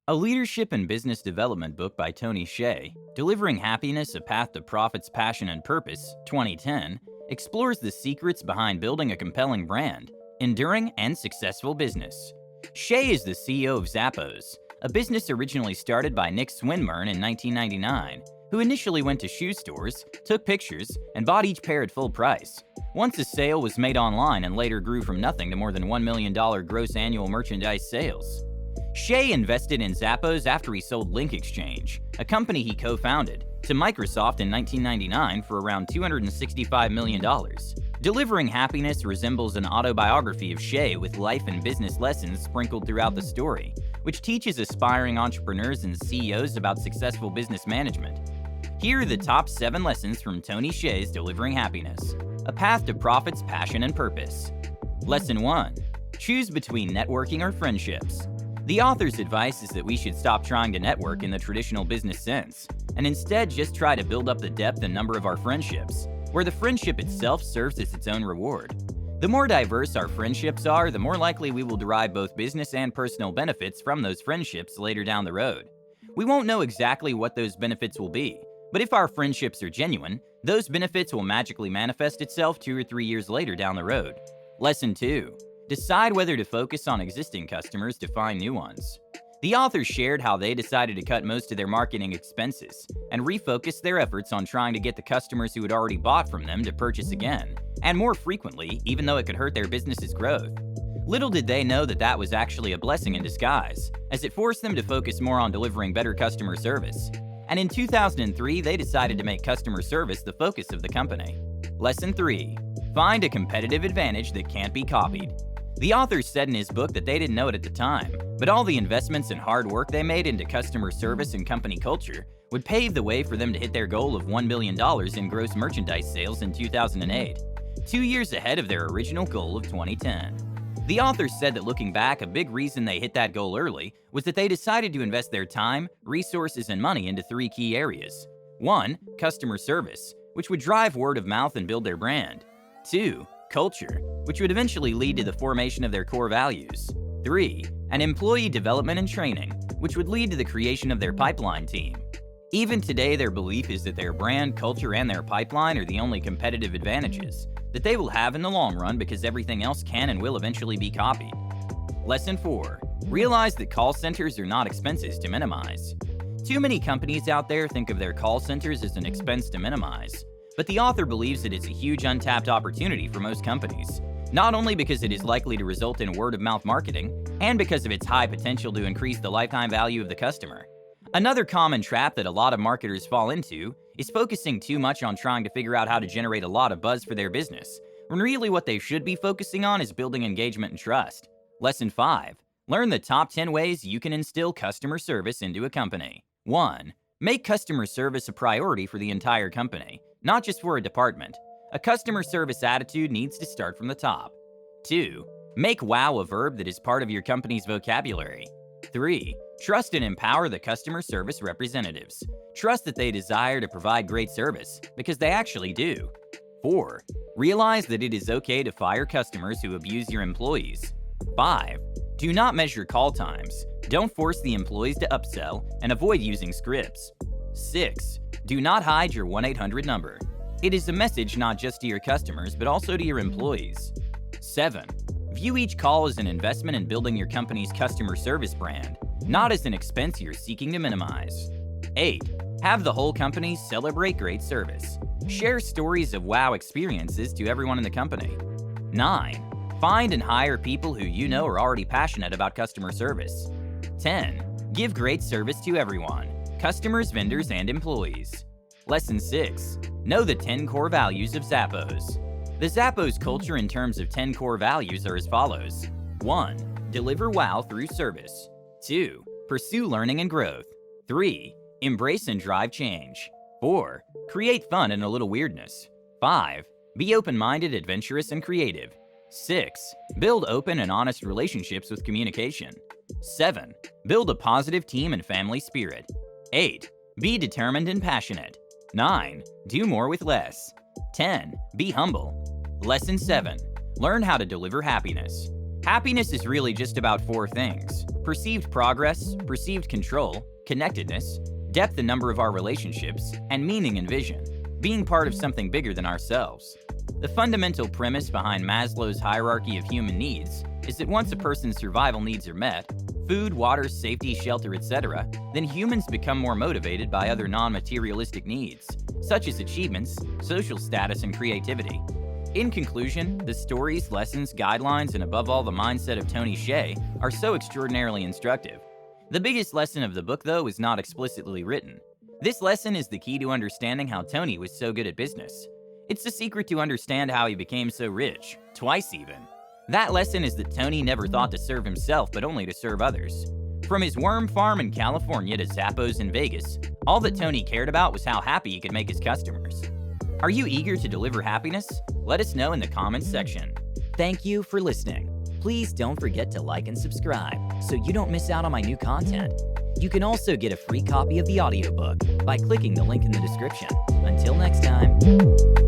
A leadership and business development book by Tony Hsieh, Delivering Happiness: A Path to Profits, Passion, and Purpose, 2010, explores the secrets behind building a compelling brand, enduring, and successful business. Hsieh is the CEO of Zappos, a business originally started by Nick Swinmurn in 1999, who initially went to shoe stores, took pictures, and bought each pair at full price. Once a sale was made online and later grew from nothing to more than $1 million gross annual merchandise sales. Hsieh invested in Zappos after he sold Link Exchange, a company he co-founded, to Microsoft in 1999 for around $265 million. Delivering Happiness resembles an autobiography of Hsieh with life and business lessons sprinkled throughout the story, which teaches aspiring entrepreneurs and CEOs about successful business management. Here are the top 7 lessons from Tony Hsieh's Delivering Happiness: A Path to Profits, Passion, and Purpose. Lesson 1. Choose between networking or friendships. The author's advice is that we should stop trying to network in the traditional business sense, and instead just try to build up the depth and number of our friendships, where the friendship itself serves as its own reward. The more diverse our friendships are, the more likely we will derive both business and personal benefits from those friendships later down the road. We won't know exactly what those benefits will be, but if our friendships are genuine, those benefits will magically manifest itself 2 or 3 years later down the road. Lesson 2. Decide whether to focus on existing customers to find new ones. The authors shared how they decided to cut most of their marketing expenses and refocus their efforts on trying to get the customers who had already bought from them to purchase again, and more frequently, even though it could hurt their business's growth. Little did they know that that was actually a blessing in disguise, as it forced them to focus more on delivering better customer service. And in 2003, they decided to make customer service the focus of the company. Lesson 3. Find a competitive advantage that can't be copied. The author said in his book that they didn't know it at the time, but all the investments and hard work they made into customer service and company culture would pave the way for them to hit their goal of $1 billion in gross merchandise sales in 2008, 2 years ahead of their original goal of 2010. The author said that looking back, a big reason they hit that goal early was that they decided to invest their time, resources, and money into 3 key areas. 1. Customer service, which would drive word of mouth and build their brand. 2. Culture, which would eventually lead to the formation of their core values. 3. And employee development and training, which would lead to the creation of their pipeline team. Even today, their belief is that their brand, culture, and their pipeline are the only competitive advantages that they will have in the long run, because everything else can and will eventually be copied. Lesson 4. Realize that call centers are not expenses to minimize. Too many companies out there think of their call centers as an expense to minimize. But the author believes that it's a huge untapped opportunity for most companies, not only because it is likely to result in word-of-mouth marketing, and because of its high potential to increase the lifetime value of the customer. Another common trap that a lot of marketers fall into is focusing too much on trying to figure out how to generate a lot of buzz for their business, when really what they should be focusing on is building engagement and trust. Lesson 5. Learn the top 10 ways you can instill customer service into a company. 1. Make customer service a priority for the entire company, not just for a department. A customer service attitude needs to start from the top. 2. Make wow a verb that is part of your company's vocabulary. 3. Trust and empower the customer service representatives. Trust that they desire to provide great service, because they actually do. 4. Realize that it is okay to fire customers who abuse your employees. 5. Do not measure call times. Don't force the employees to upsell, and avoid using scripts. 6. Do not hide your 1-800 number. It is a message not just to your customers, but also to your employees. 7. View each call as an investment in building your company's customer service brand, not as an expense you're seeking to minimize. 8. Have the whole company celebrate great service. Share stories of wow experiences to everyone in the company. 9. Find and hire people who you know are already passionate about customer service. 10. Give great service to everyone: customers, vendors, and employees. Lesson 6. Know the 10 core values of Zappos. The Zappos culture in terms of 10 core values are as follows. 1. Deliver wow through service. 2. Pursue learning and growth. 3. Embrace and drive change. 4. Create fun and a little weirdness. 5. Be open-minded, adventurous, and creative. 6. Build open and honest relationships with communication. 7. Build a positive team and family spirit. 8. Be determined and passionate. 9. Do more with less. 10. Be humble. Lesson 7. Learn how to deliver happiness. Happiness is really just about 4 things. perceived progress, perceived control, connectedness, depth and number of our relationships, and meaning and vision, being part of something bigger than ourselves. The fundamental premise behind Maslow's hierarchy of human needs is that once a person's survival needs are met, food, water, safety, shelter, etc., then humans become more motivated by other non-materialistic needs, such as achievements, social status, and creativity. In conclusion, the stories, lessons, guidelines, and above all the mindset of Tony Hsieh are so extraordinarily instructive. The biggest lesson of the book, though, is not explicitly written. This lesson is the key to understanding how Tony was so good at business. It's the secret to understand how he became so rich, twice even. That lesson is that Tony never thought to serve himself, but only to serve others. From his worm farm in California to Zappos in Vegas, all that Tony cared about was how happy he could make his customers. Are you eager to deliver happiness? Let us know in the comments section. Thank you for listening. Please don't forget to like and subscribe so you don't miss out on my new content. You can also get a free copy of the audiobook by clicking the link in the description. Until next time.